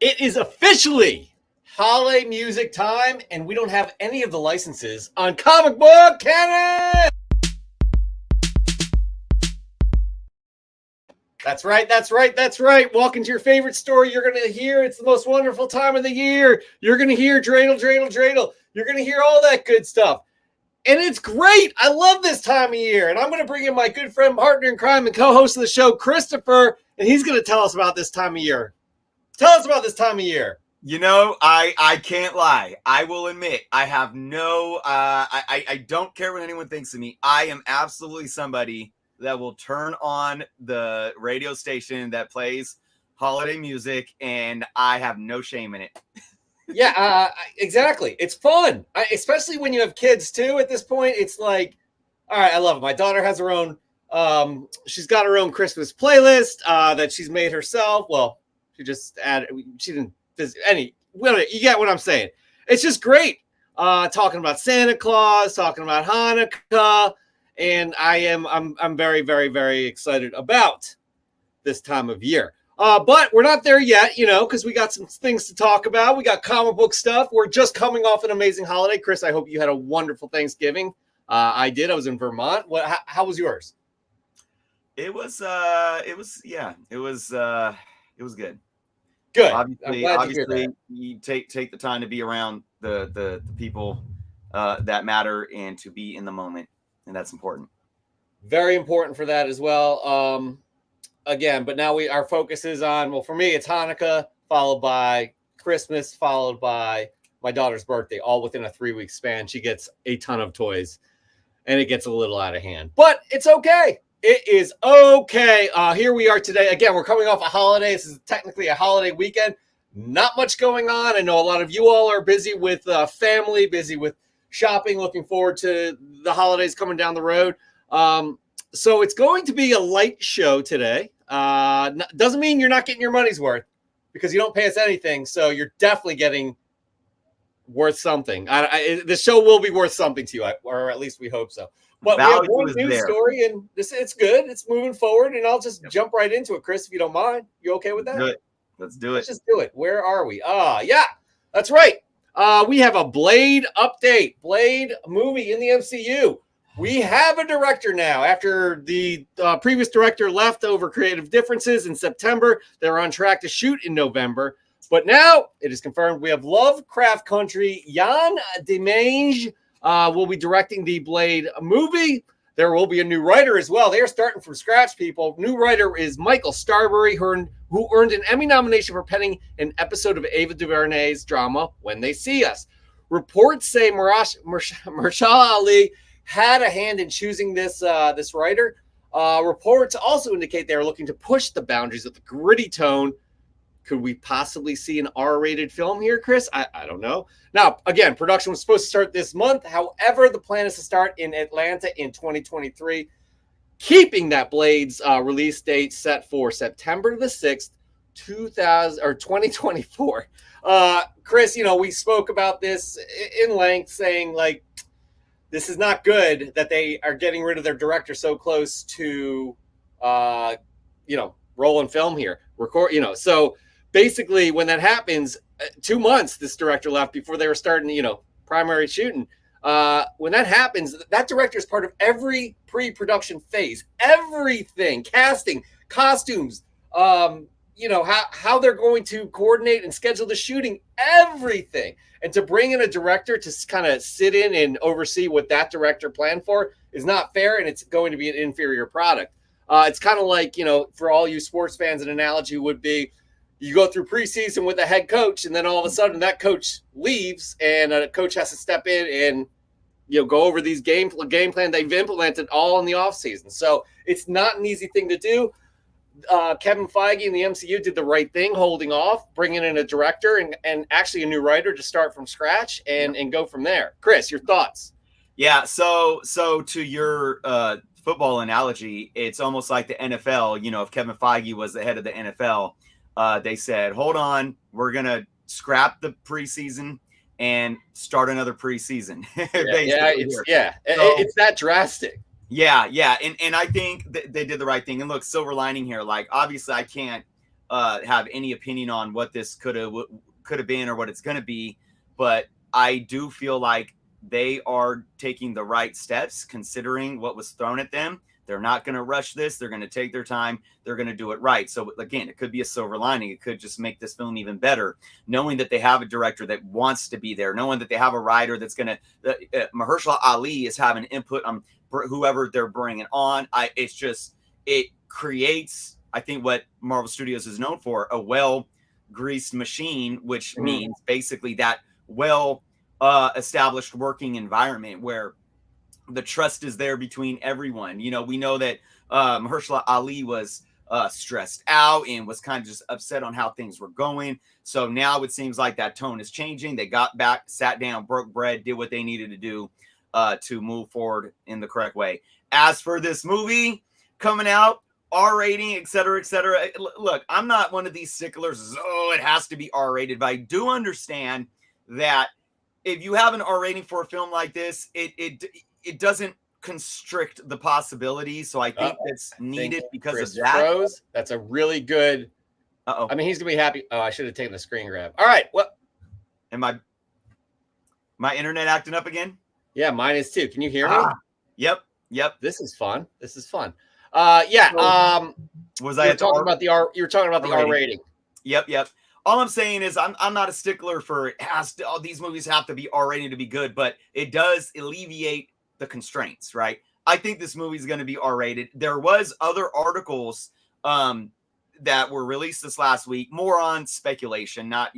It is officially holiday music time, and we don't have any of the licenses on Comic Book Canon. That's right. Walk into your favorite store. You're going to hear it's the most wonderful time of the year. You're going to hear dreidel. You're going to hear all that good stuff. And it's great. I love this time of year. And I'm going to bring in my good friend, partner in crime, and co-host of the show, Christopher, and he's going to tell us about this time of year. Tell us about this time of year. You know, I can't lie. I will admit, I have no, I don't care what anyone thinks of me. I am absolutely somebody that will turn on the radio station that plays holiday music, and I have no shame in it. Yeah, exactly. It's fun, especially when you have kids too. At this point, it's like, all right, I love it. My daughter has her own. She's got her own Christmas playlist that she's made herself. Well, she just added. She didn't. You get what I'm saying. It's just great. Talking about Santa Claus, talking about Hanukkah, and I'm very, very, very excited about this time of year. But we're not there yet, because we got some things to talk about. We got comic book stuff. We're just coming off an amazing holiday. Chris, I hope you had a wonderful Thanksgiving. I did. I was in Vermont. How was yours? It was good. Good. Obviously, you take the time to be around the people that matter and to be in the moment, and that's important. Very important for that as well. Again, but now our focus is on, well, for me, it's Hanukkah, followed by Christmas, followed by my daughter's birthday, all within a 3-week span. She gets a ton of toys, and it gets a little out of hand. But it's okay. It is okay. Here we are today. Again, we're coming off a holiday. This is technically a holiday weekend. Not much going on. I know a lot of you all are busy with family, busy with shopping, looking forward to the holidays coming down the road. So it's going to be a light show today. Doesn't mean you're not getting your money's worth, because you don't pay us anything. So you're definitely getting worth something. The show will be worth something to you, or at least we hope so. But we have one news story, and it's good. It's moving forward, and I'll just jump right into it, Chris, if you don't mind. You okay with that? Good. Let's do it. Let's just do it. Where are we? Yeah, that's right. We have a Blade update. Blade movie in the MCU. We have a director now. After the previous director left over creative differences in September, they're on track to shoot in November. But now it is confirmed we have Lovecraft Country. Jan Demange will be directing the Blade movie. There will be a new writer as well. They are starting from scratch, people. New writer is Michael Starbury, who earned an Emmy nomination for penning an episode of Ava DuVernay's drama When They See Us. Reports say Mahershala Ali had a hand in choosing this writer. Reports also indicate they are looking to push the boundaries of the gritty tone. Could we possibly see an R-rated film here, Chris? I don't know. Now, again, production was supposed to start this month. However, the plan is to start in Atlanta in 2023, keeping that Blade's release date set for September the 6th, 2024. Chris, we spoke about this in length, saying, like, this is not good that they are getting rid of their director so close to, rolling film here. So basically when that happens, 2 months this director left before they were starting, primary shooting. When that happens, that director is part of every pre-production phase, everything, casting, costumes, how they're going to coordinate and schedule the shooting, everything. And to bring in a director to kind of sit in and oversee what that director planned for is not fair, and it's going to be an inferior product. It's kind of like, for all you sports fans, an analogy would be you go through preseason with a head coach, and then all of a sudden that coach leaves, and a coach has to step in and go over these game plan they've implemented all in the offseason. So it's not an easy thing to do. Kevin Feige and the MCU did the right thing, holding off, bringing in a director and actually a new writer to start from scratch and go from there. Chris, your thoughts? Yeah, so to your football analogy, it's almost like the NFL. If Kevin Feige was the head of the NFL, they said, hold on, we're going to scrap the preseason and start another preseason. It's that drastic. Yeah. And I think they did the right thing. And look, silver lining here, like, obviously I can't have any opinion on what this could have been or what it's going to be, but I do feel like they are taking the right steps considering what was thrown at them. They're not going to rush this. They're going to take their time. They're going to do it right. So again, it could be a silver lining. It could just make this film even better, knowing that they have a director that wants to be there, knowing that they have a writer that's going to, Mahershala Ali is having input on whoever they're bringing on. It creates, I think, what Marvel Studios is known for, a well-greased machine, which means basically that established working environment where the trust is there between everyone. You know, we know that Mahershala Ali was stressed out and was kind of just upset on how things were going. So now it seems like that tone is changing. They got back, sat down, broke bread, did what they needed to do to move forward in the correct way. As for this movie coming out, R rating, et cetera, et cetera. Look, I'm not one of these sticklers. Oh, it has to be R rated, but I do understand that if you have an R rating for a film like this, it doesn't constrict the possibilities. So I think that's needed because Chris of that. Froze. That's a really good. I mean, he's gonna be happy. Oh, I should have taken the screen grab. All right. Well, am my internet acting up again? Yeah, mine is too. Can you hear me? Yep. This is fun. Yeah. Was I talking about the R? You were talking about the R rating. Yep. All I'm saying is I'm not a stickler for these movies have to be R rated to be good, but it does alleviate the constraints, right? I think this movie is going to be R rated. There was other articles that were released this last week, more on speculation, not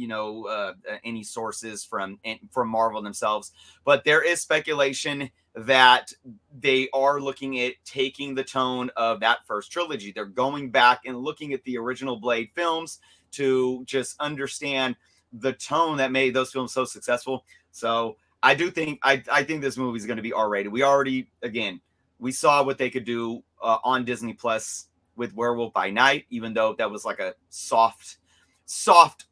any sources from Marvel themselves, but there is speculation that they are looking at taking the tone of that first trilogy. They're going back and looking at the original Blade films to just understand the tone that made those films so successful. So I do think I think this movie is going to be R-rated. We saw what they could do on Disney Plus with Werewolf by Night, even though that was like a soft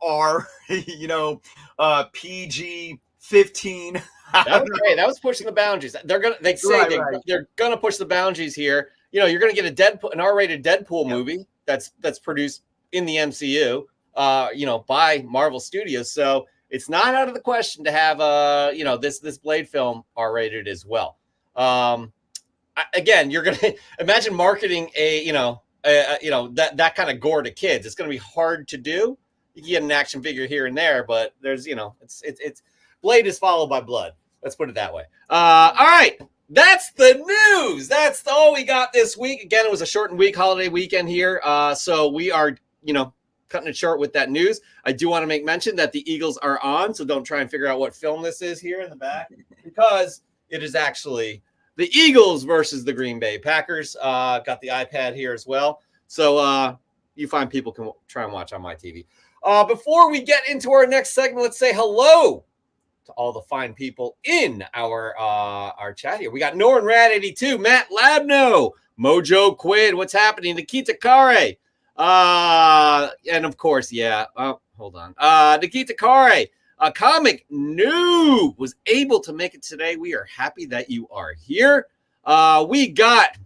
R, PG-15. That was pushing the boundaries. They're gonna push the boundaries here. You're gonna get an R-rated Deadpool movie that's produced in the MCU, by Marvel Studios. So it's not out of the question to have this Blade film R-rated as well. Again, you're gonna imagine marketing that kind of gore to kids. It's gonna be hard to do. You can get an action figure here and there, but there's it's Blade is followed by blood. Let's put it that way. All right. That's the news. That's all we got this week. Again, it was a shortened week, holiday weekend here. So we are, cutting it short with that news. I do want to make mention that the Eagles are on, so don't try and figure out what film this is here in the back, because it is actually the Eagles versus the Green Bay Packers. Got the iPad here as well. So you fine people can try and watch on my TV. Before we get into our next segment, let's say hello to all the fine people in our chat here. We got Norrin Rad 82, Matt Labno, Mojo Quinn, what's happening? Nikita Kare, and of course, hold on, Nikita Kare, Comic Noob was able to make it today. We are happy that you are here. We got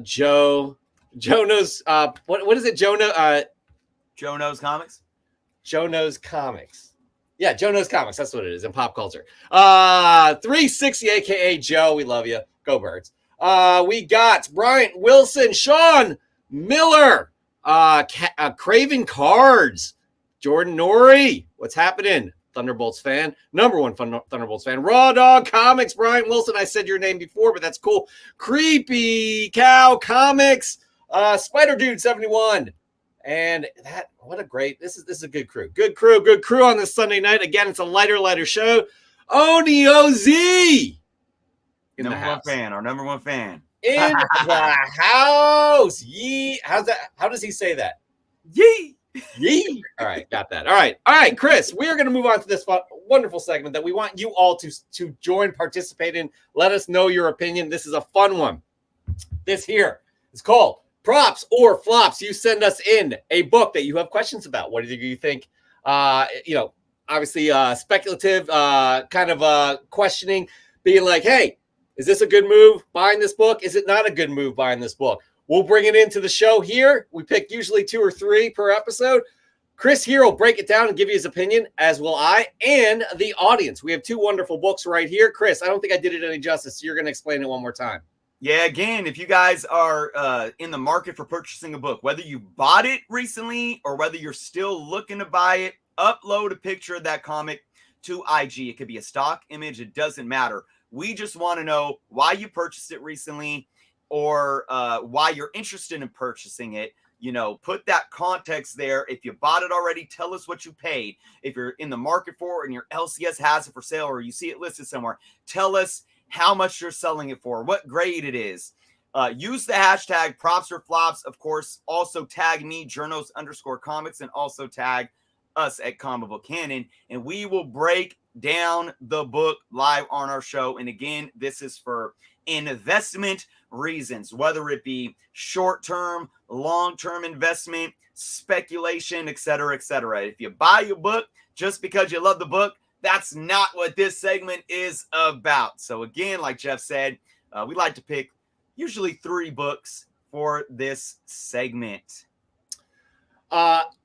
Joe knows what is it? Joe knows comics. Joe knows comics. Yeah, Joe knows comics. That's what it is in pop culture. 360, aka Joe. We love you. Go Birds. We got Bryant Wilson, Sean Miller, Craven Cards, Jordan Norrie. What's happening? Thunderbolts fan, number one Thunderbolts fan. Raw Dog Comics, Bryant Wilson. I said your name before, but that's cool. Creepy Cow Comics, Spider Dude 71. And this is a good crew. Good crew on this Sunday night. Again, it's a lighter show. Oni OZ. Our number one fan. In the house. Yee. How does he say that? Yee. All right, got that. All right, Chris, we are going to move on to this wonderful segment that we want you all to join, participate in. Let us know your opinion. This is a fun one. This here is called Props or Flops. You send us in a book that you have questions about. What do you think? Obviously speculative, kind of questioning, being like, hey, is this a good move buying this book? Is it not a good move buying this book? We'll bring it into the show here. We pick usually 2 or 3 per episode. Chris here will break it down and give you his opinion, as will I and the audience. We have 2 wonderful books right here. Chris, I don't think I did it any justice, so you're going to explain it one more time. Yeah, again, if you guys are in the market for purchasing a book, whether you bought it recently or whether you're still looking to buy it, upload a picture of that comic to IG. It could be a stock image. It doesn't matter. We just want to know why you purchased it recently or why you're interested in purchasing it. You know, put that context there. If you bought it already, tell us what you paid. If you're in the market for it and your LCS has it for sale or you see it listed somewhere, tell us how much you're selling it for, what grade it is. Use the hashtag props or flops. Of course, also tag me, journos_comics, and also tag us at Comic Book Canon, and we will break down the book live on our show. And again, this is for investment reasons, whether it be short-term, long-term investment, speculation, etc., etc. If you buy your book just because you love the book, that's not what this segment is about. So again, like Jeff said, we like to pick usually 3 books for this segment.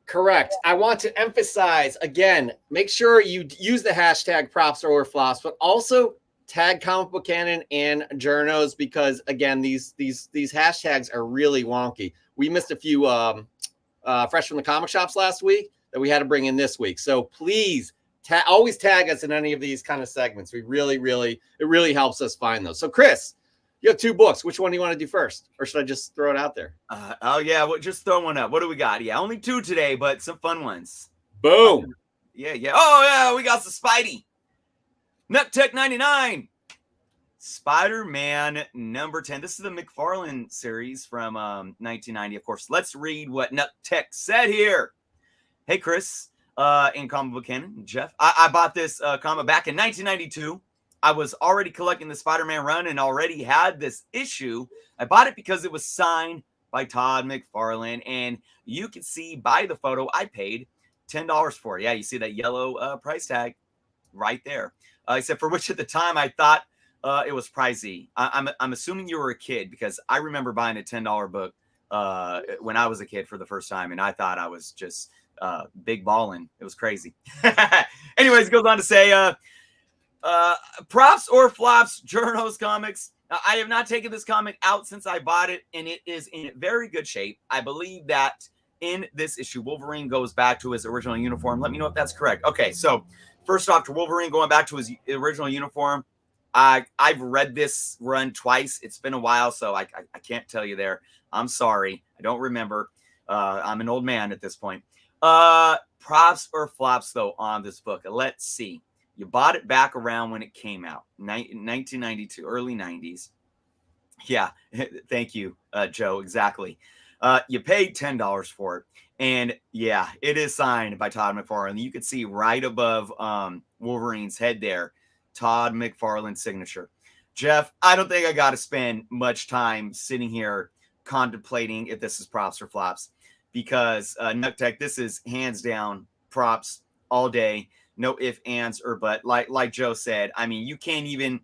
Correct. I want to emphasize again, make sure you use the hashtag props or flops, but also tag Comic Book Canon and Journos, because again, these hashtags are really wonky. We missed a few fresh from the comic shops last week that we had to bring in this week. So please always tag us in any of these kind of segments. It really helps us find those. So Chris, you have 2 books. Which one do you want to do first? Or should I just throw it out there? Oh, yeah. Well, just throw one up. What do we got? Yeah, only 2 today, but some fun ones. Boom. Yeah. Oh, yeah. We got some Spidey. Nut Tech 99. Spider-Man number 10. This is the McFarlane series from 1990. Of course, let's read what Nut Tech said here. Hey, Chris, in Comic Book Canon, Jeff. I bought this comic back in 1992. I was already collecting the Spider-Man run and already had this issue. I bought it because it was signed by Todd McFarlane, and you can see by the photo I paid $10 for it. Yeah, you see that yellow price tag right there. Except for which at the time I thought it was pricey. I'm assuming you were a kid, because I remember buying a $10 book when I was a kid for the first time, and I thought I was just big ballin'. It was crazy. Anyways, it goes on to say, props or flops, Journos Comics. I have not taken this comic out since I bought it, and it is in very good shape. I believe that in this issue, Wolverine goes back to his original uniform. Let me know if that's correct. Okay, so first off, to Wolverine going back to his original uniform, I've read this run twice. It's been a while, so I can't tell you there. I'm sorry. I don't remember. I'm an old man at this point. Props or flops, though, on this book. Let's see. You bought it back around when it came out, 1992, early 90s. Yeah, thank you, Joe. Exactly. You paid $10 for it. And yeah, it is signed by Todd McFarlane. You can see right above Wolverine's head there, Todd McFarlane's signature. Jeff, I don't think I got to spend much time sitting here contemplating if this is props or flops, because Nuttek, this is hands down props all day. No ifs, ands, or but. Like Joe said, I mean, you can't even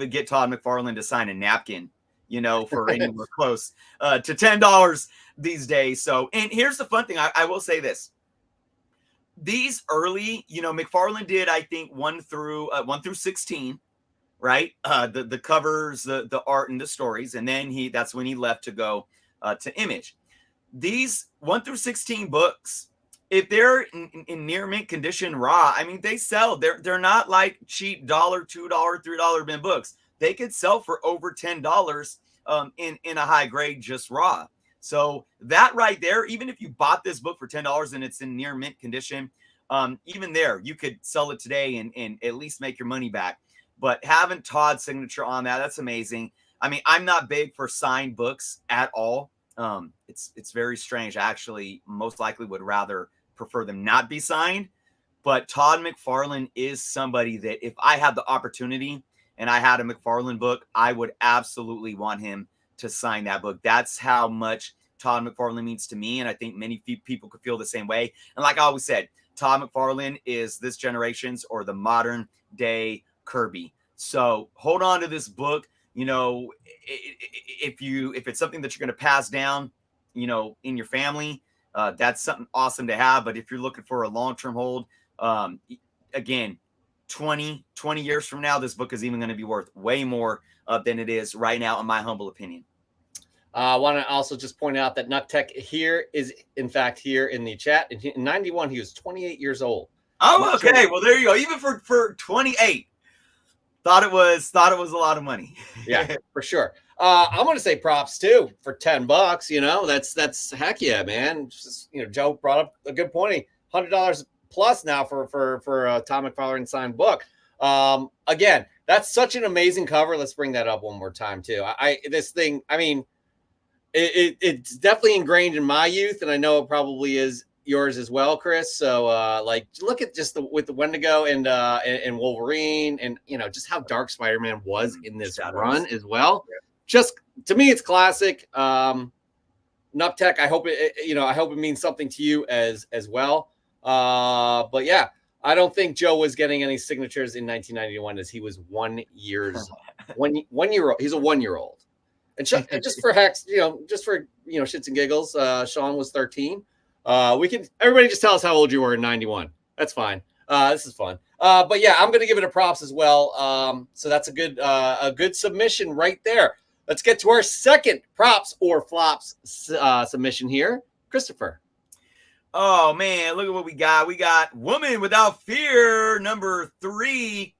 get Todd McFarlane to sign a napkin, you know, for anywhere close to $10 these days. So, and here's the fun thing. I will say this. These early, you know, McFarlane did, I think, 1 through 16, right? The covers, the art, and the stories. And then that's when he left to go to Image. These 1 through 16 books, if they're in near mint condition raw, I mean, they sell. They're not like cheap $1, $2, $3 bin books. They could sell for over $10 in a high grade just raw. So that right there, even if you bought this book for $10 and it's in near mint condition, even there, you could sell it today and at least make your money back. But having Todd's signature on that's amazing. I mean, I'm not big for signed books at all. It's very strange. I actually most likely would rather prefer them not be signed. But Todd McFarlane is somebody that if I had the opportunity and I had a McFarlane book, I would absolutely want him to sign that book. That's how much Todd McFarlane means to me. And I think many people could feel the same way. And like I always said, Todd McFarlane is this generation's or the modern day Kirby. So hold on to this book. you know, if it's something that you're going to pass down, you know, in your family, that's something awesome to have. But if you're looking for a long-term hold, again, 20 years from now, this book is even going to be worth way more than it is right now, in my humble opinion. I want to also just point out that Nucktech here is, in fact, here in the chat. In 91, he was 28 years old. Oh, okay. Well, there you go. Even for 28, thought it was a lot of money. Yeah, for sure. I'm going to say props too for $10. You know, that's heck yeah, man. Just, you know, Joe brought up a good point. $100 plus now for a Tom McFarlane signed book. Again, that's such an amazing cover. Let's bring that up one more time too. This thing, I mean, it's definitely ingrained in my youth, and I know it probably is yours as well, Chris. So like, look at just with the Wendigo and Wolverine, and you know just how dark Spider-Man was in this run as well. Yeah. Just to me, it's classic. Nuptech, I hope it means something to you as well. But yeah, I don't think Joe was getting any signatures in 1991 as he was 1 year old. He's a 1 year old. And just for hex, just for shits and giggles, Sean was 13. Everybody just tell us how old you were in 91. That's fine. This is fun. But yeah, I'm gonna give it a props as well. So that's a good submission right there. Let's get to our second props or flops submission here, Christopher. Oh man, look at what we got. We got Woman Without Fear, number 3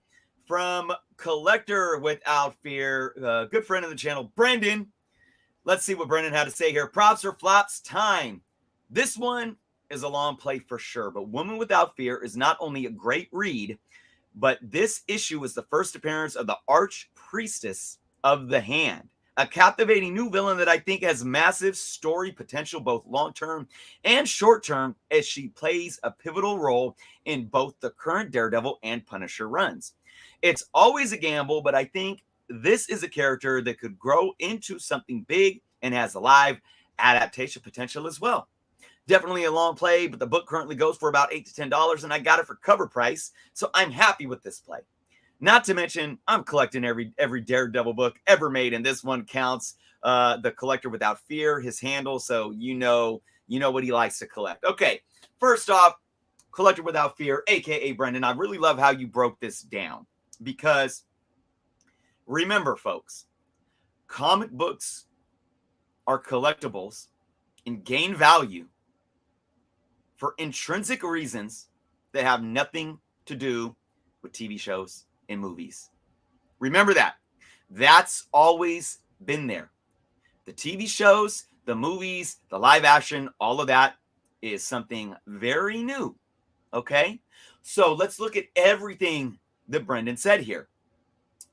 from Collector Without Fear, good friend of the channel, Brendan. Let's see what Brendan had to say here. Props or flops time. This one is a long play for sure, but Woman Without Fear is not only a great read, but this issue is the first appearance of the Arch Priestess of the Hand, a captivating new villain that I think has massive story potential, both long-term and short-term, as she plays a pivotal role in both the current Daredevil and Punisher runs. It's always a gamble, but I think this is a character that could grow into something big and has a live adaptation potential as well. Definitely a long play, but the book currently goes for about $8 to $10, and I got it for cover price, so I'm happy with this play. Not to mention, I'm collecting every Daredevil book ever made, and this one counts. The Collector Without Fear, his handle, so you know what he likes to collect. Okay, first off, Collector Without Fear, aka Brendan. I really love how you broke this down. Because remember, folks, comic books are collectibles and gain value for intrinsic reasons that have nothing to do with TV shows and movies. Remember that. That's always been there. The TV shows, the movies, the live action, all of that is something very new. Okay? So let's look at everything that Brendan said here.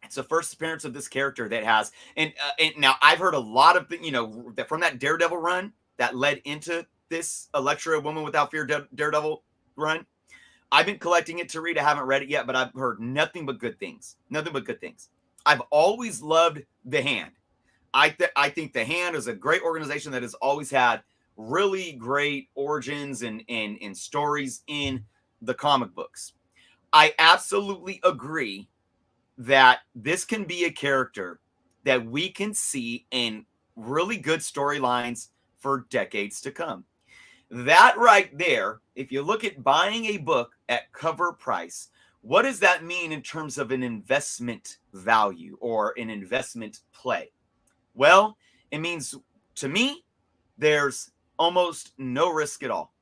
It's the first appearance of this character that has, and now I've heard a lot of, that from that Daredevil run that led into this Elektra Woman Without Fear Daredevil run. I've been collecting it to read. I haven't read it yet, but I've heard nothing but good things. Nothing but good things. I've always loved The Hand. I think The Hand is a great organization that has always had really great origins and stories in the comic books. I absolutely agree that this can be a character that we can see in really good storylines for decades to come. That right there, if you look at buying a book at cover price, what does that mean in terms of an investment value or an investment play? Well, it means, to me, there's almost no risk at all.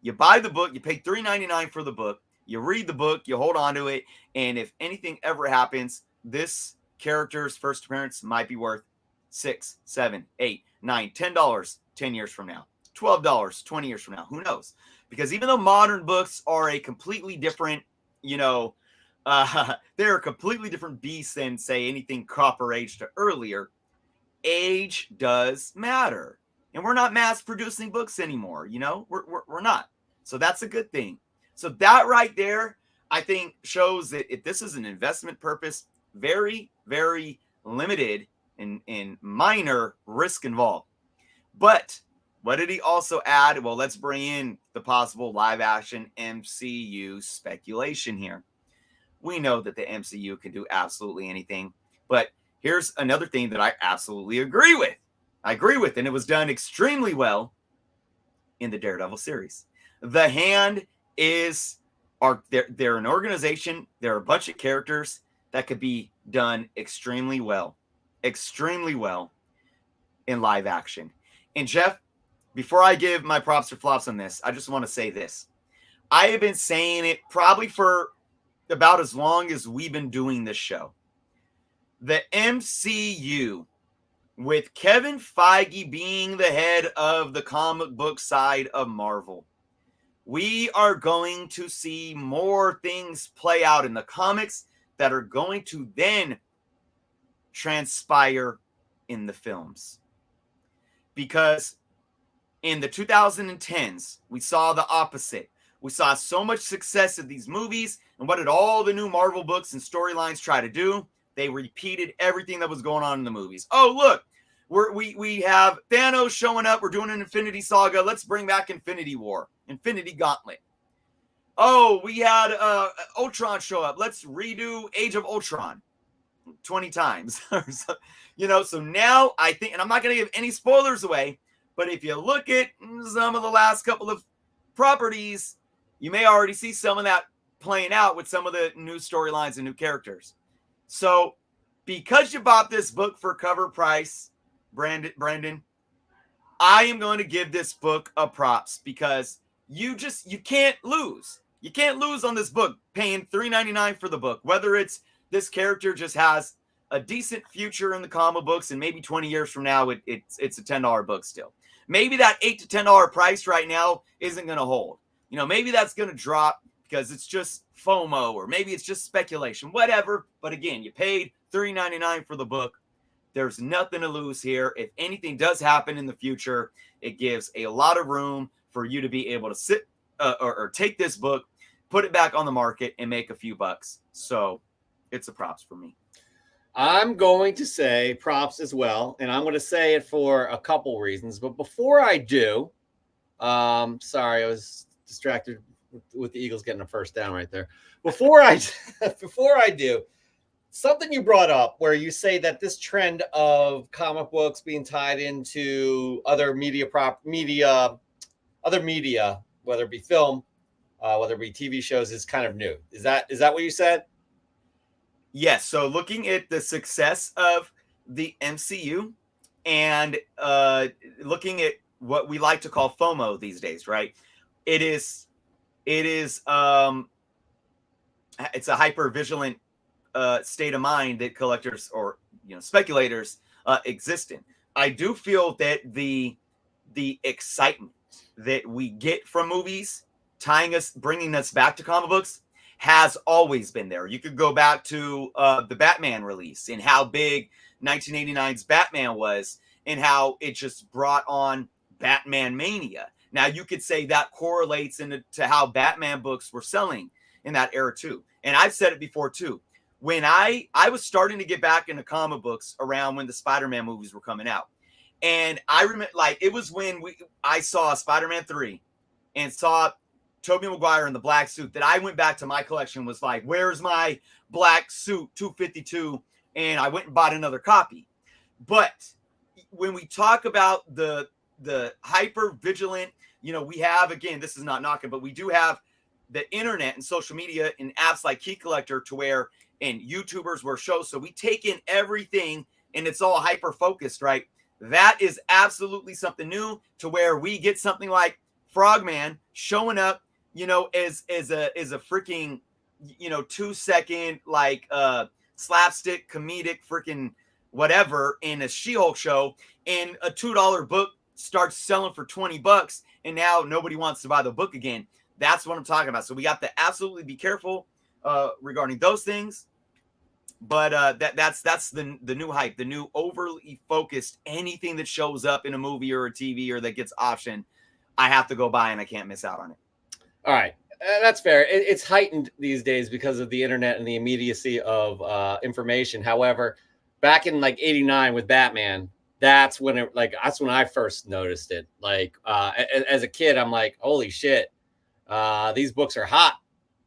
You buy the book, you pay $3.99 for the book, you read the book, you hold on to it, and if anything ever happens, this character's first appearance might be worth $6, $7, $8, $9, $10 10 years from now, $12 20 years from now. Who knows? Because even though modern books are a completely different, they're a completely different beast than, say, anything Copper Age to earlier, age does matter. And we're not mass producing books anymore, we're not. So that's a good thing. So that right there, I think, shows that if this is an investment purpose, very, very limited and minor risk involved. But what did he also add? Well, let's bring in the possible live action MCU speculation here. We know that the MCU can do absolutely anything, but here's another thing that I absolutely agree with. And it was done extremely well in the Daredevil series. The Hand they're an organization. They're a bunch of characters that could be done extremely well in live action. And Jeff, before I give my props or flops on this, I just want to say this. I have been saying it probably for about as long as we've been doing this show. The MCU, with Kevin Feige being the head of the comic book side of Marvel, we are going to see more things play out in the comics that are going to then transpire in the films. Because in the 2010s, we saw the opposite. We saw so much success of these movies, and what did all the new Marvel books and storylines try to do? They repeated everything that was going on in the movies. Oh, look, we have Thanos showing up. We're doing an Infinity Saga. Let's bring back Infinity War, Infinity Gauntlet. Oh, we had Ultron show up. Let's redo Age of Ultron 20 times. So now I think, and I'm not going to give any spoilers away, but if you look at some of the last couple of properties, you may already see some of that playing out with some of the new storylines and new characters. So because you bought this book for cover price, Brandon, I am going to give this book a props because you can't lose. You can't lose on this book paying $3.99 for the book, whether it's this character just has a decent future in the comic books and maybe 20 years from now it's a $10 book still. Maybe that $8 to $10 price right now isn't going to hold. Maybe that's going to drop because it's just FOMO, or maybe it's just speculation, whatever. But again, you paid $3.99 for the book. There's nothing to lose here. If anything does happen in the future, it gives a lot of room for you to be able to sit or take this book, put it back on the market, and make a few bucks. So it's a props for me. I'm going to say props as well, and I'm going to say it for a couple reasons. But before I do, sorry, I was distracted with the Eagles getting a first down right there. Before I do, something you brought up where you say that this trend of comic books being tied into other media, whether it be film, whether it be TV shows, is kind of new. Is that what you said? Yes. So looking at the success of the MCU and looking at what we like to call FOMO these days, right? It's a hyper vigilant state of mind that collectors or speculators exist in. I do feel that the excitement that we get from movies bringing us back to comic books has always been there. You could go back to the Batman release and how big 1989's Batman was and how it just brought on Batman mania. Now you could say that correlates to how Batman books were selling in that era too. And I've said it before too. When I was starting to get back into comic books around when the Spider-Man movies were coming out. And I remember, it was when I saw Spider-Man 3 and saw Tobey Maguire in the black suit that I went back to my collection, was like, where's my black suit 252? And I went and bought another copy. But when we talk about the hyper vigilant, we have, again, this is not knocking, but we do have the internet and social media and apps like Key Collector and YouTubers where shows. So we take in everything and it's all hyper focused, right? That is absolutely something new, to where we get something like Frogman showing up, as a freaking, 2-second, slapstick comedic freaking whatever in a She-Hulk show, and a $2 book starts selling for $20, and now nobody wants to buy the book again. That's what I'm talking about. So we got to absolutely be careful regarding those things. But that's the new hype, the new overly focused, anything that shows up in a movie or a TV or that gets optioned, I have to go buy and I can't miss out on it. All right. That's fair. It's heightened these days because of the internet and the immediacy of information. However, back in 89 with Batman, that's when I first noticed it. As a kid, I'm like, holy shit, these books are hot.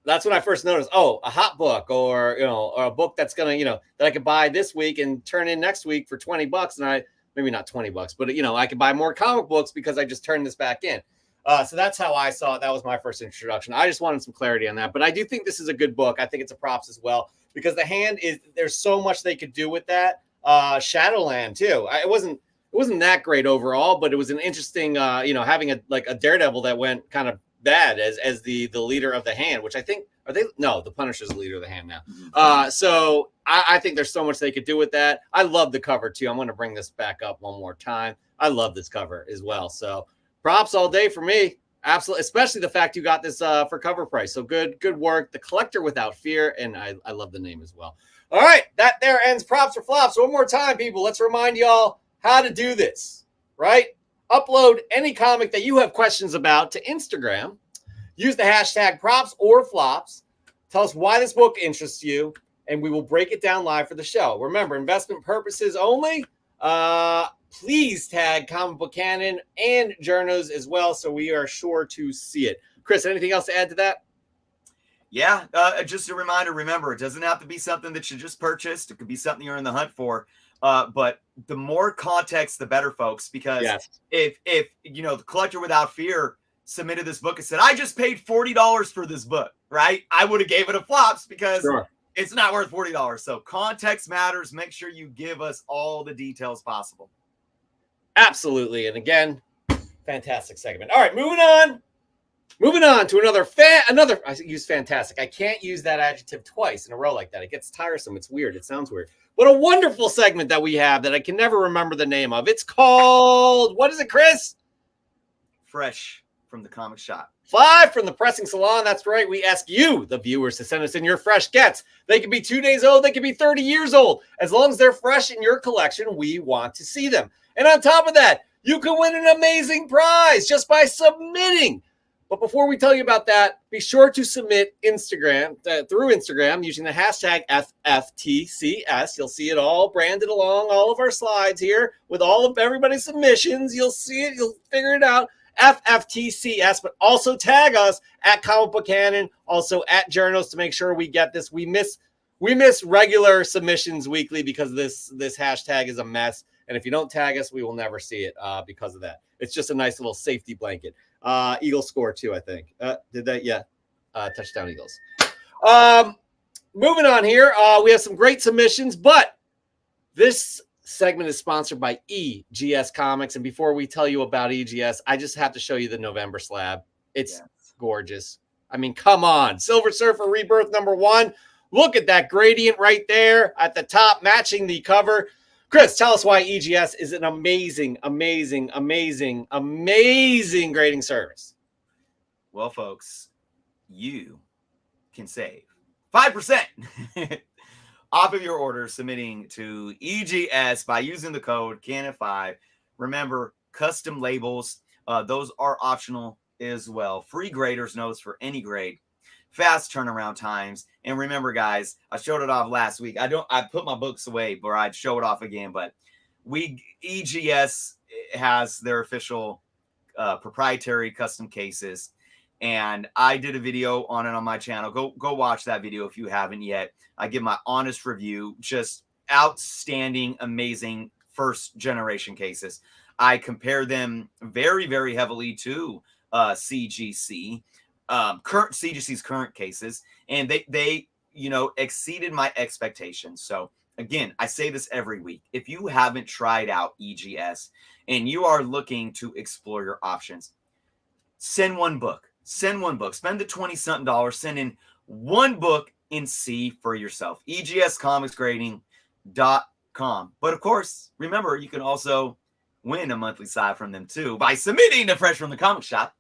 That's when I first noticed, oh, a hot book or, or a book that's going to, that I could buy this week and turn in next week for $20. And maybe not $20, but, I could buy more comic books because I just turned this back in. So that's how I saw it. That was my first introduction. I just wanted some clarity on that. But I do think this is a good book. I think it's a props as well because the hand there's so much they could do with that. Shadowland too. It wasn't that great overall, but it was an interesting, having a Daredevil that went kind of bad as the leader of the hand, which I think the Punisher's the leader of the hand now. So I think there's so much they could do with that. I love the cover too. I'm going to bring this back up one more time. I love this cover as well. So props all day for me. Absolutely. Especially the fact you got this for cover price. So good work. The Collector Without Fear. And I love the name as well. All right. That there ends props or flops. One more time, people. Let's remind y'all how to do this, right? Upload any comic that you have questions about to Instagram. Use the hashtag props or flops. Tell us why this book interests you, and we will break it down live for the show. Remember, investment purposes only. Please tag Comic Book Canon and journos as well, so we are sure to see it. Chris, anything else to add to that? Yeah, just a reminder. Remember, it doesn't have to be something that you just purchased. It could be something you're in the hunt for. But the more context, the better, folks. Because if the Collector Without Fear submitted this book and said, I just paid $40 for this book, right? I would have gave it a flops because it's not worth $40. So context matters. Make sure you give us all the details possible. Absolutely. And again, fantastic segment. All right, moving on to another, I use fantastic. I can't use that adjective twice in a row like that. It gets tiresome. It's weird. It sounds weird. What a wonderful segment that we have that I can never remember the name of. It's called, what is it, Chris? Fresh from the comic shop. 5 from the pressing salon. That's right. We ask you, the viewers, to send us in your fresh gets. They can be 2 days old. They can be 30 years old. As long as they're fresh in your collection, we want to see them. And on top of that, you can win an amazing prize just by submitting. But before we tell you about that, be sure to submit through Instagram using the hashtag FFTCS. You'll see it all branded along all of our slides here with all of everybody's submissions. You'll see it. You'll figure it out. FFTCS, but also tag us at Comic Book Canon, also at Journos to make sure we get this. We miss regular submissions weekly because this hashtag is a mess. And if you don't tag us, we will never see it because of that. It's just a nice little safety blanket. Eagles score too, I think. Did that? Yeah. Touchdown Eagles. Moving on here. We have some great submissions, but this segment is sponsored by EGS Comics. And before we tell you about EGS, I just have to show you the November slab. It's gorgeous. I mean, come on. Silver Surfer Rebirth #1. Look at that gradient right there at the top, matching the cover. Chris, tell us why EGS is an amazing, amazing, amazing, amazing grading service. Well, folks, you can save 5% off of your order submitting to EGS by using the code CANON5. Remember, custom labels, those are optional as well. Free grader's notes for any grade. Fast turnaround times. And remember, guys, I showed it off last week. I put my books away, but I'd show it off again. But EGS has their official proprietary custom cases. And I did a video on it on my channel. Go watch that video if you haven't yet. I give my honest review. Just outstanding, amazing first generation cases. I compare them very, very heavily to CGC. CGC's current cases, and they exceeded my expectations. So again, I say this every week. If you haven't tried out EGS and you are looking to explore your options, send one book. Spend the $20-something. Send in one book and see for yourself. EGScomicsgrading.com. But of course, remember, you can also win a monthly side from them too by submitting to Fresh from the Comic Shop.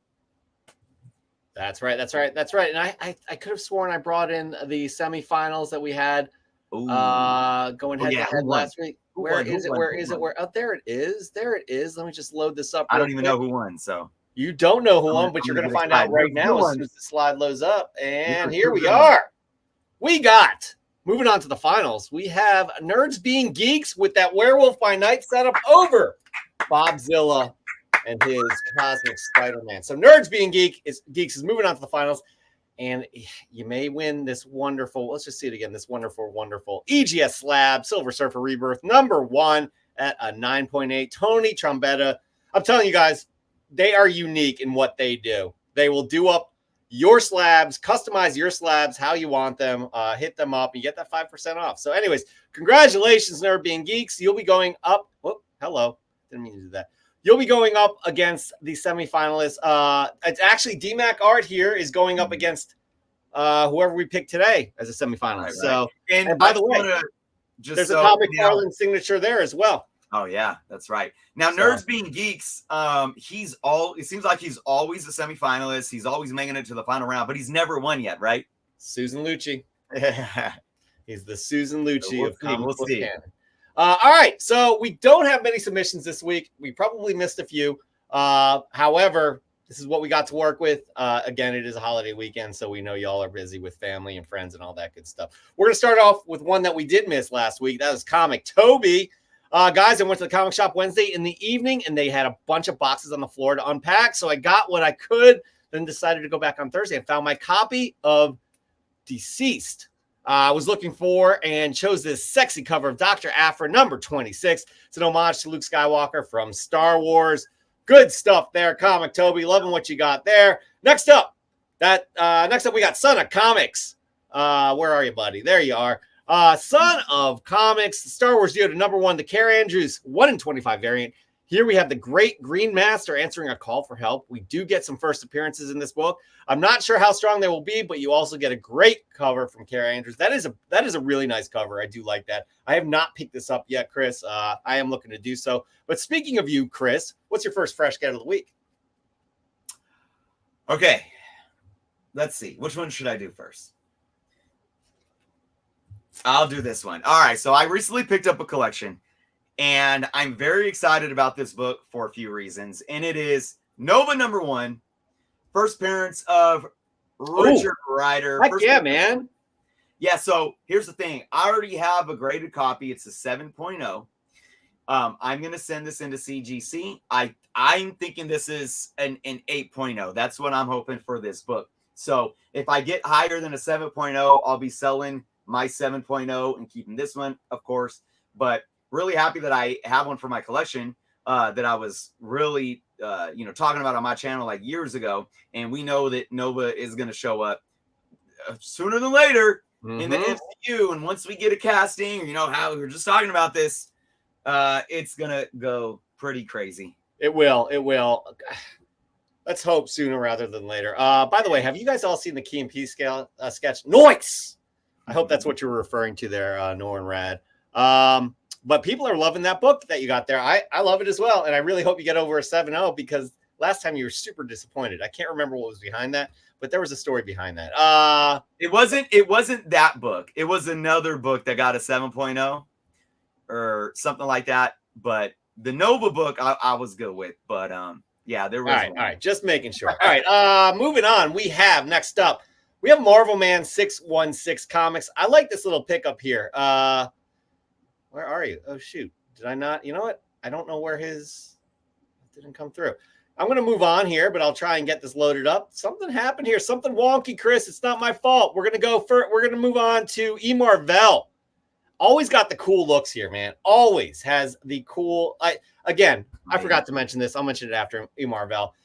That's right. And I could have sworn I brought in the semifinals that we had going head to head last week. Where is it? Oh, there it is. Let me just load this up. I don't even know who won. So you don't know who won, but you're going to find out right now as soon as the slide loads up. And here we are. We got, moving on to the finals, we have Nerds Being Geeks with that Werewolf by Night setup over Bobzilla and his Cosmic Spider-Man. So Nerds Being Geeks is moving on to the finals. And you may win this wonderful, let's just see it again, this wonderful EGS Slab Silver Surfer Rebirth #1 at a 9.8. Tony Trombetta. I'm telling you guys, they are unique in what they do. They will do up your slabs, customize your slabs how you want them, hit them up, and you get that 5% off. So anyways, congratulations, Nerd Being Geeks. You'll be going up. Oh, hello. Didn't mean to do that. You'll be going up against the semifinalists. It's actually DMAC Art here is going up against whoever we picked today as a semifinalist. Right. So, and by the way, there's a Tom McFarlane signature there as well. Oh yeah, that's right. Now, Nerds Being Geeks, it seems like he's always a semifinalist. He's always making it to the final round, but he's never won yet, right? Susan Lucci. He's the Susan Lucci of comic book canon. All right, so we don't have many submissions this week. We probably missed a few. However, this is what we got to work with. Again, it is a holiday weekend, so we know y'all are busy with family and friends and all that good stuff. We're going to start off with one that we did miss last week. That was Comic Toby. Guys, I went to the comic shop Wednesday in the evening, and they had a bunch of boxes on the floor to unpack, so I got what I could, then decided to go back on Thursday and found my copy of Deceased. I was looking for and chose this sexy cover of Dr. Aphra #26. It's an homage to Luke Skywalker from Star Wars. Good stuff there, Comic Toby. Loving what you got there. Next up, we got Son of Comics. Where are you, buddy? There you are. Son of Comics, Star Wars Yoda #1, the Care Andrews 1/25 variant. Here we have the Great Green Master answering a call for help. We do get some first appearances in this book. I'm not sure how strong they will be, but you also get a great cover from Care Andrews. That is a really nice cover. I do like that. I have not picked this up yet, Chris. I am looking to do so. But speaking of you, Chris, what's your first fresh get of the week? Okay. Let's see. Which one should I do first? I'll do this one. All right. So I recently picked up a collection, and I'm very excited about this book for a few reasons. And it is Nova #1, first appearance of Richard Rider. Heck yeah, man. Yeah, so here's the thing. I already have a graded copy. It's a 7.0. I'm going to send this into CGC. I'm thinking this is an 8.0. That's what I'm hoping for this book. So if I get higher than a 7.0, I'll be selling my 7.0 and keeping this one, of course. But really happy that I have one for my collection that I was really, talking about on my channel like years ago. And we know that Nova is going to show up sooner than later in the MCU. And once we get a casting, how we were just talking about this, it's going to go pretty crazy. It will. Let's hope sooner rather than later. By the way, have you guys all seen the Key and Peele sketch? Noise! I hope that's what you were referring to there, Nor and Rad. But people are loving that book that you got there. I love it as well. And I really hope you get over a 7.0 because last time you were super disappointed. I can't remember what was behind that, but there was a story behind that. It wasn't that book. It was another book that got a 7.0 or something like that. But the Nova book I was good with. But yeah, there was. All right. Just making sure. All right. Moving on. We have next up. We have Marvel Man 616 Comics. I like this little pickup here. Where are you? Oh, shoot. Did I not? You know what? I don't know where his didn't come through. I'm going to move on here, but I'll try and get this loaded up. Something happened here. Something wonky, Chris. It's not my fault. We're going to move on to E. Marvell. Always got the cool looks here, man. Always has the cool. I forgot to mention this. I'll mention it after E. Marvell.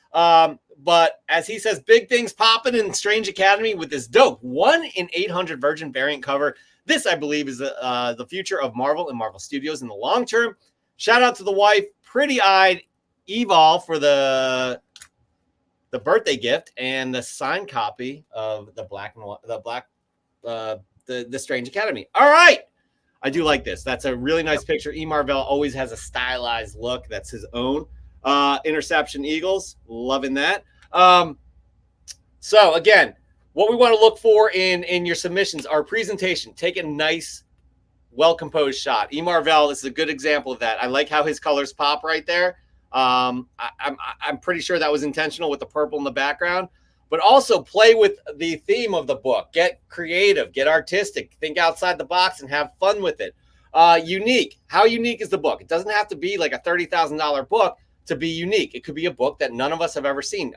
But as he says, big things popping in Strange Academy with this dope 1 in 800 Virgin variant cover. This, I believe, is the future of Marvel and Marvel Studios in the long term. Shout out to the wife, pretty-eyed Evol, for the birthday gift and the signed copy of the Strange Academy. All right, I do like this. That's a really nice picture. E. Marvell always has a stylized look. That's his own. Interception Eagles, loving that. So again, what we want to look for in your submissions are presentation. Take a nice, well-composed shot. E. Marvell, this is a good example of that. I like how his colors pop right there. I'm pretty sure that was intentional with the purple in the background. But also play with the theme of the book. Get creative, get artistic, think outside the box, and have fun with it. Unique. How unique is the book? It doesn't have to be like a $30,000 book to be unique. It could be a book that none of us have ever seen.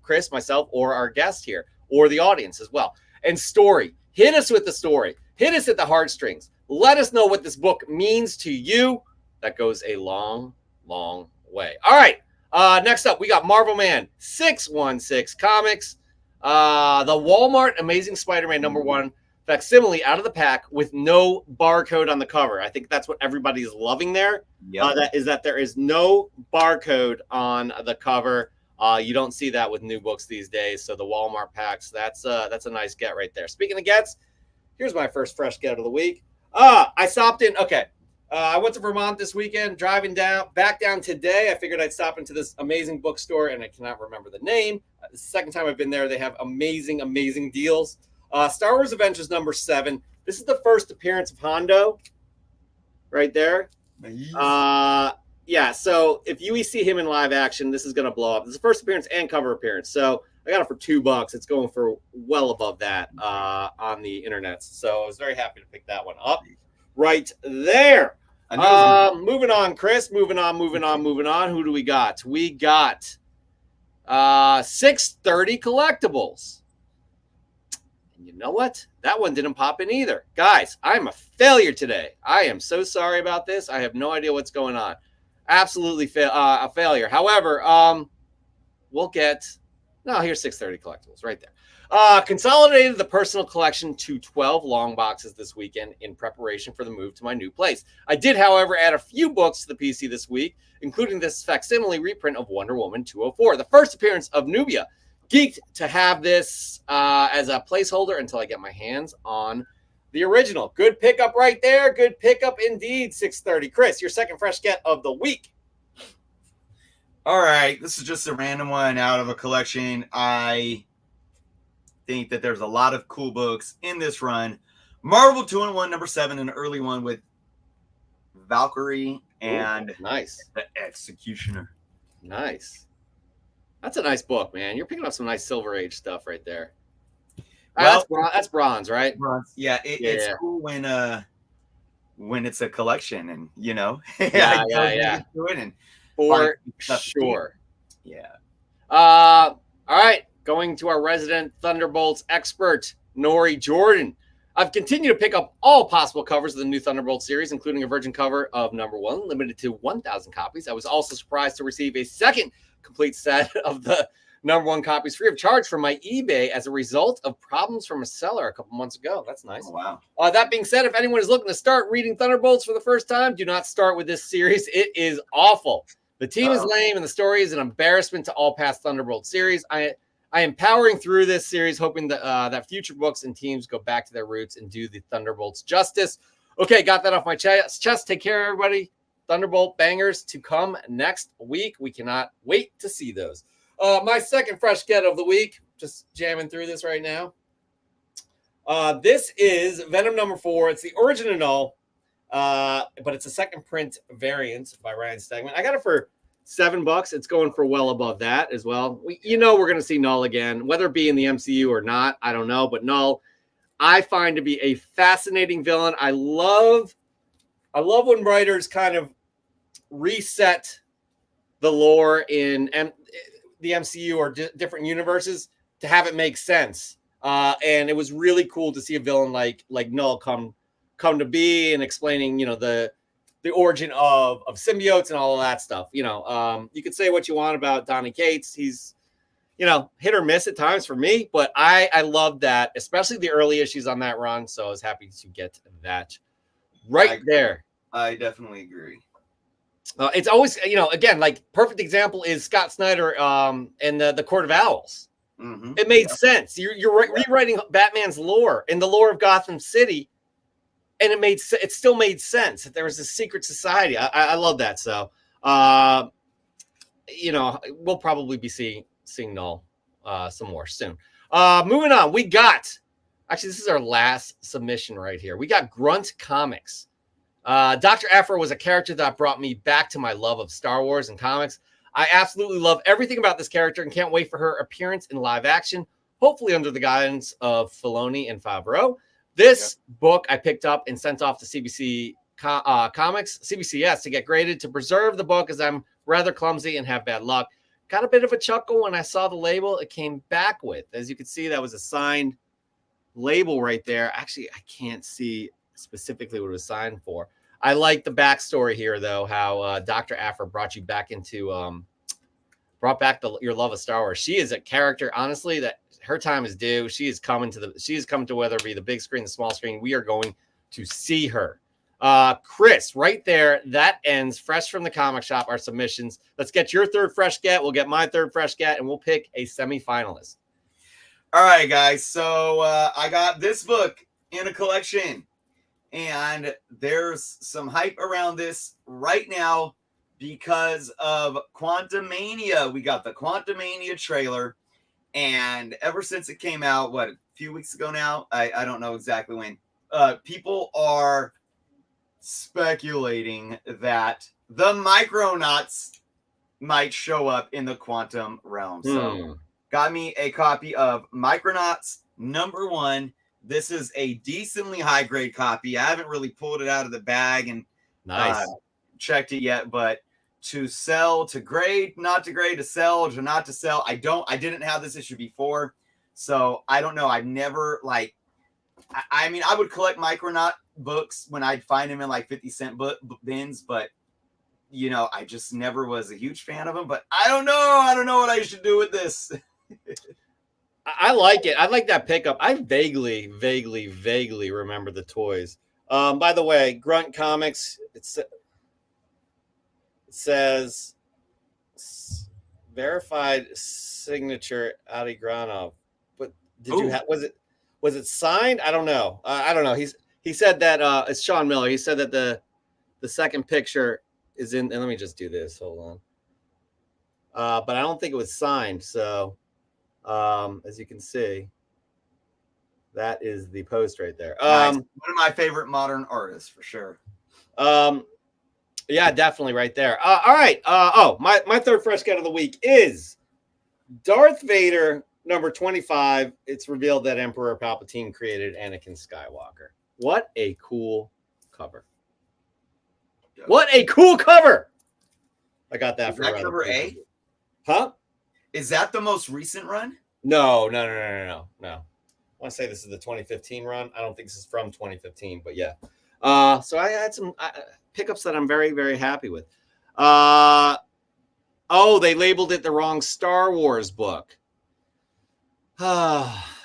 Chris, myself, or our guest here. or the audience as well. And story. Hit us with the story. Hit us at the heartstrings. Let us know what this book means to you. That goes a long, long way. All right. Next up, we got Marvel Man 616 Comics. The Walmart Amazing Spider-Man #1 facsimile out of the pack with no barcode on the cover. I think that's what everybody is loving there. Yep. That there is no barcode on the cover. You don't see that with new books these days. So the Walmart packs, that's a nice get right there. Speaking of gets, here's my first fresh get of the week. I stopped in. Okay. I went to Vermont this weekend, driving back down today. I figured I'd stop into this amazing bookstore, and I cannot remember the name. The second time I've been there, they have amazing, amazing deals. Star Wars Adventures #7. This is the first appearance of Hondo right there. Nice. Yeah, so if you see him in live action, this is going to blow up. This is the first appearance and cover appearance. So I got it for $2. It's going for well above that on the internet. So I was very happy to pick that one up right there. Moving on, Chris. Moving on. Who do we got? We got 630 Collectibles. And you know what? That one didn't pop in either. Guys, I'm a failure today. I am so sorry about this. I have no idea what's going on. Absolutely a failure. However, we'll get... No, here's 630 Collectibles right there. Consolidated the personal collection to 12 long boxes this weekend in preparation for the move to my new place. I did, however, add a few books to the PC this week, including this facsimile reprint of Wonder Woman 204, the first appearance of Nubia. Geeked to have this as a placeholder until I get my hands on the original. Good pickup right there. Good pickup indeed, 630. Chris, your second fresh get of the week. All right. This is just a random one out of a collection. I think that there's a lot of cool books in this run. Marvel 2-in-1 #7, an early one with Valkyrie and nice. The Executioner. Nice. That's a nice book, man. You're picking up some nice Silver Age stuff right there. Well, that's bronze, right? Bronze. Yeah, it's cool when it's a collection, and yeah. Do it and for sure. Yeah. All right. Going to our resident Thunderbolts expert, Nori Jordan. I've continued to pick up all possible covers of the new Thunderbolt series, including a virgin cover of #1, limited to 1,000 copies. I was also surprised to receive a second complete set of the #1 copies free of charge from my eBay as a result of problems from a seller a couple months ago. That's nice. Oh, wow. That being said, if anyone is looking to start reading Thunderbolts for the first time, do not start with this series. It is awful. The team is lame, and the story is an embarrassment to all past Thunderbolt series. I am powering through this series, hoping that future books and teams go back to their roots and do the Thunderbolts justice. Okay, got that off my chest. Take care, everybody. Thunderbolt bangers to come next week. We cannot wait to see those. My second fresh get of the week, just jamming through this right now. This is Venom #4. It's the original, but it's a second print variant by Ryan Stegman. I got it for $7. It's going for well above that as well. We're going to see Null again, whether it be in the MCU or not. I don't know, but Null, I find to be a fascinating villain. I love when writers kind of reset the lore in the MCU or different universes to have it make sense. And it was really cool to see a villain like Null come to be and explaining, the origin of symbiotes and all of that stuff. You could say what you want about Donny Cates. He's, hit or miss at times for me, but I love that, especially the early issues on that run. So I was happy to get that there. I definitely agree. It's always, again, like perfect example is Scott Snyder and the Court of Owls. Mm-hmm. It made sense. You're rewriting Batman's lore and the lore of Gotham City, and it still made sense that there was a secret society. I love that. So, we'll probably be seeing Null some more soon. Moving on, we got this is our last submission right here. We got Grunt Comics. Dr. Aphra was a character that brought me back to my love of Star Wars and comics. I absolutely love everything about this character and can't wait for her appearance in live action, hopefully under the guidance of Filoni and Favreau. This book I picked up and sent off to CBCS to get graded to preserve the book, as I'm rather clumsy and have bad luck. got a bit of a chuckle when I saw the label it came back with. As you can see, that was a signed label right there. Actually, I can't see specifically what it was signed for. I like the backstory here, though, how Dr. Aphra brought you back into brought back your love of Star Wars. She is a character, honestly, that her time is due. She is coming to whether it be the big screen, the small screen. We are going to see her. Chris, right there, that ends fresh from the comic shop, our submissions. Let's get your third fresh get. We'll get my third fresh get, and we'll pick a semifinalist. All right, guys. So I got this book in a collection, and there's some hype around this right now because of Quantumania. We got the Quantumania trailer, and ever since it came out, a few weeks ago now? I don't know exactly when. People are speculating that the Micronauts might show up in the quantum realm. So got me a copy of Micronauts #1. This is a decently high grade copy. I haven't really pulled it out of the bag and checked it yet, but to sell, to grade, not to grade, to sell, to not to sell. I didn't have this issue before, so I don't know. I've never I mean, I would collect Micronaut books when I'd find them in 50-cent bins, but I just never was a huge fan of them. But I don't know what I should do with this. I like it. I like that pickup. I vaguely remember the toys. By the way, Grunt Comics, it says verified signature Adi Granov. But did you have, was it signed? I don't know. I don't know. He said that it's Sean Miller. He said that the second picture is in, and let me just do this. Hold on. But I don't think it was signed. So as you can see, that is the post right there. Nice. One of my favorite modern artists for sure. Yeah, definitely right there. All right. My third fresh get of the week is Darth Vader #25. It's revealed that Emperor Palpatine created Anakin Skywalker. What a cool cover. What a cool cover. I got that for cover A? Huh? Is that the most recent run? No. I want to say this is the 2015 run. I don't think this is from 2015, but yeah. So I had some pickups that I'm very, very happy with. They labeled it the wrong Star Wars book.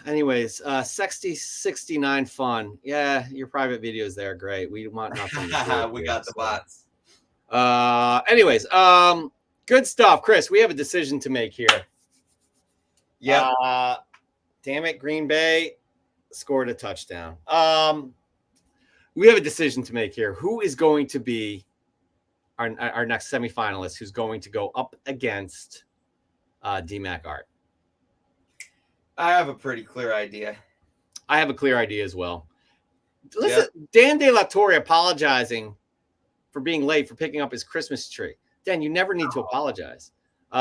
Anyways, 6069 fun. Yeah, your private videos there. Great. We want nothing. We got the bots. Anyways, good stuff. Chris, we have a decision to make here. Yeah. Damn it, Green Bay scored a touchdown. We have a decision to make here. Who is going to be our next semifinalist who's going to go up against DMAC Art? I have a pretty clear idea. I have a clear idea as well. Listen, Dan De La Torre apologizing for being late for picking up his Christmas tree. Dan, you never need to apologize. They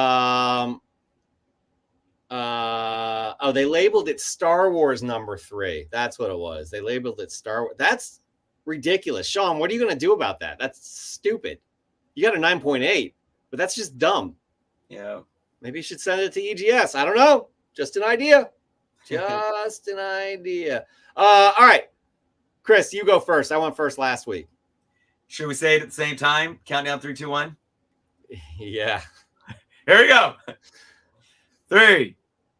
labeled it Star Wars #3. That's what it was. They labeled it Star Wars. That's ridiculous. Sean, what are you going to do about that? That's stupid. You got a 9.8, but that's just dumb. Yeah. Maybe you should send it to EGS. I don't know. Just an idea. Just an idea. All right. Chris, you go first. I went first last week. Should we say it at the same time? Countdown 3, 2, 1. Yeah. Here we go. 3,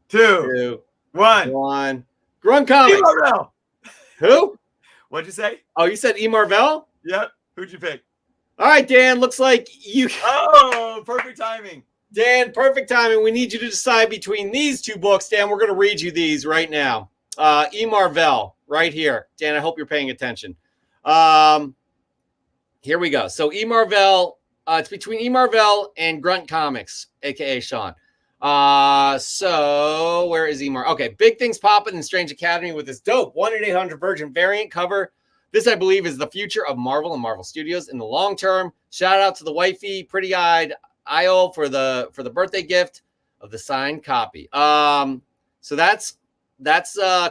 2, 1. Grunt Comics. Marvell. Who? What'd you say? Oh, you said E. Marvell? Yep. Who'd you pick? All right, Dan. Looks like you. Oh, perfect timing. Dan, perfect timing. We need you to decide between these two books. Dan, we're going to read you these right now. E. Marvell, right here. Dan, I hope you're paying attention. Here we go. So E. Marvell, it's between E. Marvell and Grunt Comics, a.k.a. Sean. So where is E. Marvell? Okay, big things popping in Strange Academy with this dope 1/800 Virgin variant cover. This, I believe, is the future of Marvel and Marvel Studios in the long term. Shout out to the wifey, pretty-eyed Io for the birthday gift of the signed copy. So that's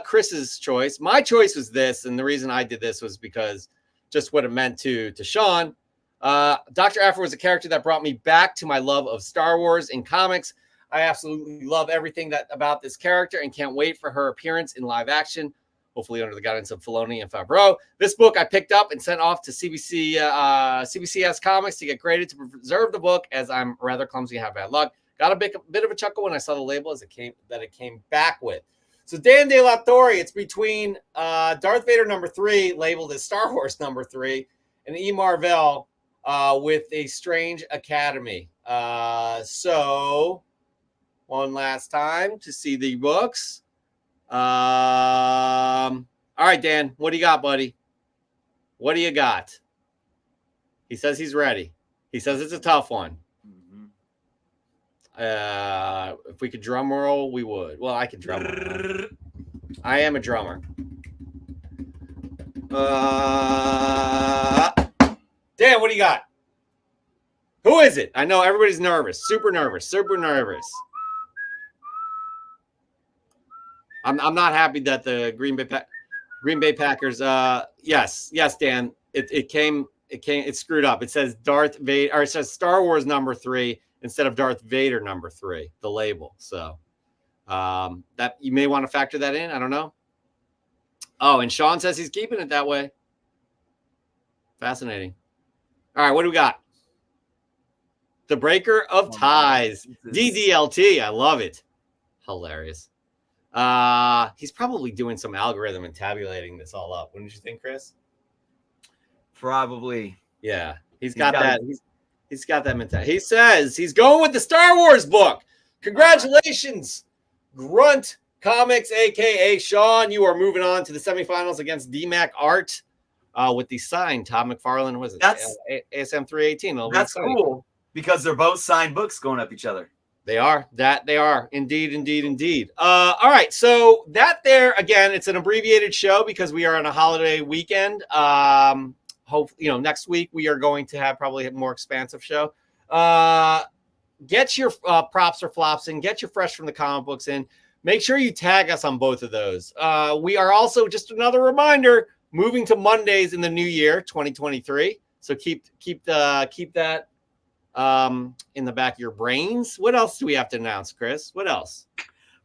Chris's choice. My choice was this, and the reason I did this was because just what it meant to Sean. Dr. Aphra was a character that brought me back to my love of Star Wars in comics. I absolutely love everything about this character and can't wait for her appearance in live action, hopefully under the guidance of Filoni and Favreau. This book I picked up and sent off to CBCS Comics to get graded to preserve the book, as I'm rather clumsy and have bad luck. Got a bit of a chuckle when I saw the label it came back with. So Dan De La Torre, it's between Darth Vader #3, labeled as Star Wars #3, and E. Marvell with A Strange Academy. So one last time to see the books. All right, Dan, what do you got, buddy? What do you got? He says he's ready. He says it's a tough one. If we could drum roll, we would. Well, I could drum roll. I am a drummer. Dan, what do you got? Who is it? I know everybody's nervous. Super nervous. I'm not happy that the Green Bay Packers. Yes, Dan. It screwed up. It says Darth Vader, or it says Star Wars #3 instead of Darth Vader #3, the label. So that you may want to factor that in. I don't know. Oh, and Sean says he's keeping it that way. Fascinating. All right, what do we got? The Breaker of Ties. DDLT. I love it. Hilarious. He's probably doing some algorithm and tabulating this all up. Wouldn't you think, Chris? Probably. Yeah. He's got that mentality. He says he's going with the Star Wars book. Congratulations, Grunt Comics, aka Sean. You are moving on to the semifinals against DMAC Art with the signed Todd McFarlane. Was it? That's ASM 318. That's cool because they're both signed books going up each other. They are. Indeed. All right. So that there, again, it's an abbreviated show because we are on a holiday weekend. Hopefully, next week we are going to have probably a more expansive show. Get your props or flops in. Get your fresh from the comic books in. Make sure you tag us on both of those. We are also, just another reminder, moving to Mondays in the new year, 2023. So keep that in the back of your brains. What else do we have to announce, Chris? What else?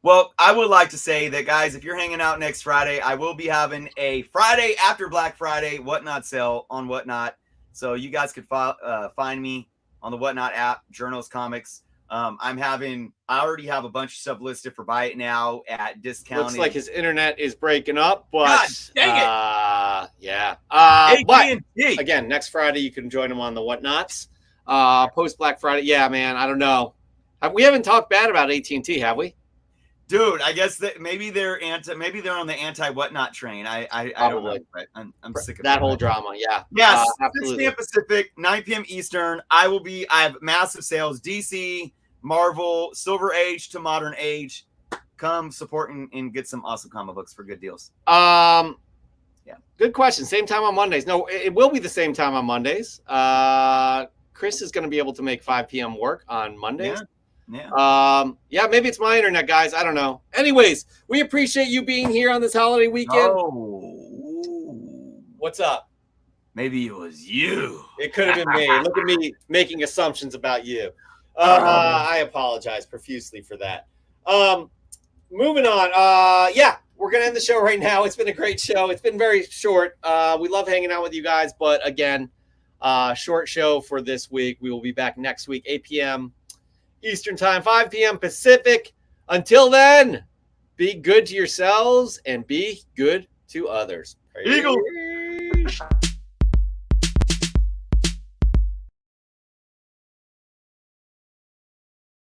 Well, I would like to say that, guys, if you're hanging out next Friday, I will be having a Friday after Black Friday Whatnot sale on Whatnot. So you guys could find me on the Whatnot app, Journos Comics. I already have a bunch of stuff listed for buy it now at discounted. Looks like his internet is breaking up, but God, dang it. Yeah. But again, next Friday you can join him on the Whatnots. Post Black Friday. Yeah, man. I don't know. We haven't talked bad about AT&T, have we? Dude, I guess that maybe they're on the anti-whatnot train. I don't know. But I'm sick of that whole drama. Yeah. Yes. 6 absolutely. p.m. Pacific, 9 p.m. Eastern. I have massive sales. DC, Marvel, Silver Age to Modern Age. Come support and get some awesome comic books for good deals. Yeah. Good question. Same time on Mondays. No, it will be the same time on Mondays. Chris is going to be able to make 5 p.m. work on Mondays. Yeah. Maybe it's my internet, guys. I don't know. Anyways, we appreciate you being here on this holiday weekend. Oh. What's up? Maybe it was you. It could have been me. Look at me making assumptions about you. I apologize profusely for that. Moving on. Yeah, we're going to end the show right now. It's been a great show. It's been very short. We love hanging out with you guys, but again, short show for this week. We will be back next week, 8 p.m. Eastern time, 5 p.m. Pacific. Until then, be good to yourselves and be good to others. Eagle.